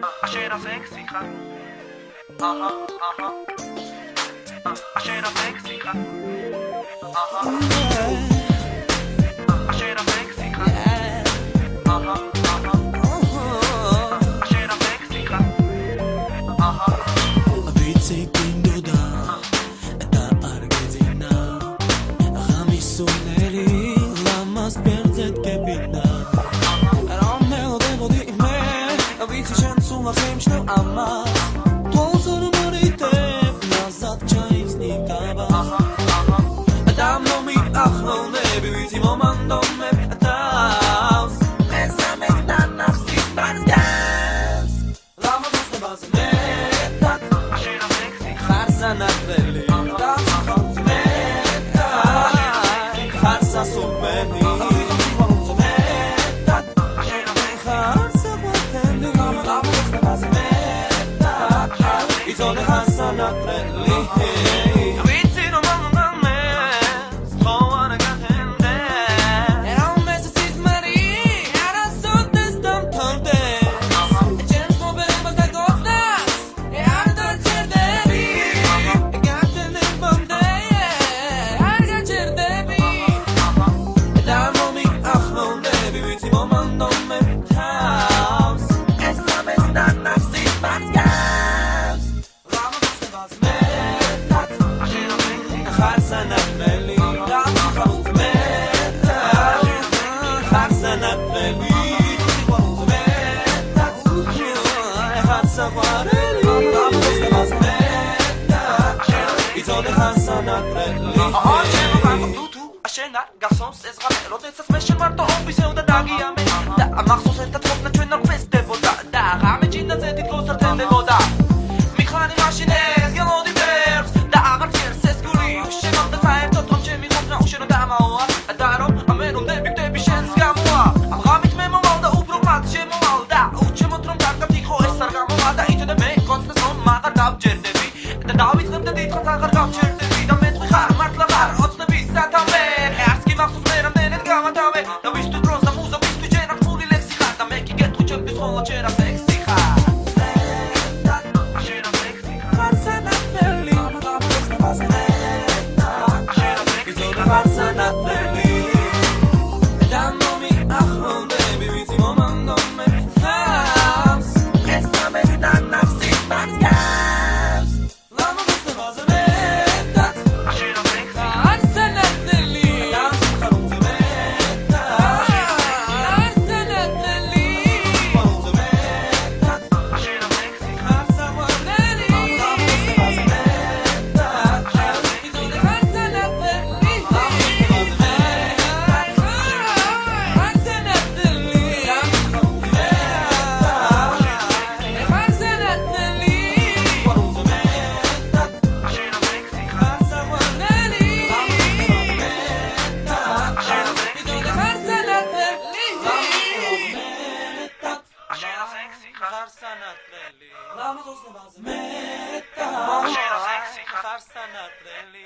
Ashera sexy ha. Aha, aha. Ashera sexy ha. Aha. Ashera sexy ha. Aha, aha. Ashera sexy ha. Aha. Avitse kindoda eta argezina. Gamisoneri lamas perzet kepina. Sumacemshno ama Tolzonu morite Nazad çayzni kaba Adam no mi achno nebi Viti momandom me Ataus Mezna nafsi Barzgaz Lama dosta bazı metat Ashera sexy Kharsa natveli Dansa khalz metat Kharsa submeni It's on the Hassan Atrelli. Aviti no mames, Hoana Gatende. And all messages Marie, and I saw this dumb tongue. A chance for Bemas that goes nuts. And I don't share Debbie. I got the name from there. I got your Debbie. And I'm on me, I'm on Debbie. With him on my house. As long as not nasty, but Kharsa natveli, dansa khalz metat. Kharsa natveli, Kharsa vareli, It's on the Kharsa natveli. Ashena garçons ez gabelo desas meshen marto obiseu da dagiame da maxos eta topna ჩვენ არ ფესდებოდა და ღამე ჭინდაზე თითქოს არ თენდებოდა მიხარი მაშინეს გელოდი ვერს და აღარ წერს ეს გული უშენობდა საერთოდ რომ ჩემი ხოთნა უშენო დამაოა და რომ ამერო დებიქტები შენს გამოა ამ ღამით მე მოვალ და უფრო მათ შემოვალ და უჩემოთ რომ დაგდაბ იქო ეს არ გამოვა და იცოდე მე კონცეს რომ მაღარ გავჯერდები და დავიწყებ და დიდხანს აღარ გავჯერდები და მე თქვი ხარ მართლა ხარ ოცნების სათავე არც კი მახსოვს მე რამდენად გავათავე და ვისთვის პროზა მუზა ვისთვის ჯერა ხმული ლექსი ხარ და მე კი გეტყვი ჩემთვის ხოლო ჯერა სექსი ხარ Ashera sexy ha. Kharsa natveli, Kharsa natveli. Adam no mi achno nebi Viti momandom me house. Mezna nafsi Barzgaz Lama dosta bazı metat Ashera sexy ha. Kharsa natveli, dansa khalz metat. Kharsa natveli, Ashera sexy ha. Kharsa vareli, It's on the Kharsa natveli. Kharsa natveli, Kharsa natveli, Ashera sexy ha. Kharsa vareli, Ashera It's sexy on the ha. Kharsa natveli. Ashera sexy ha. Kharsa natveli, Lama dosta bazı metat. Ashera sexy ha. Kharsa natveli.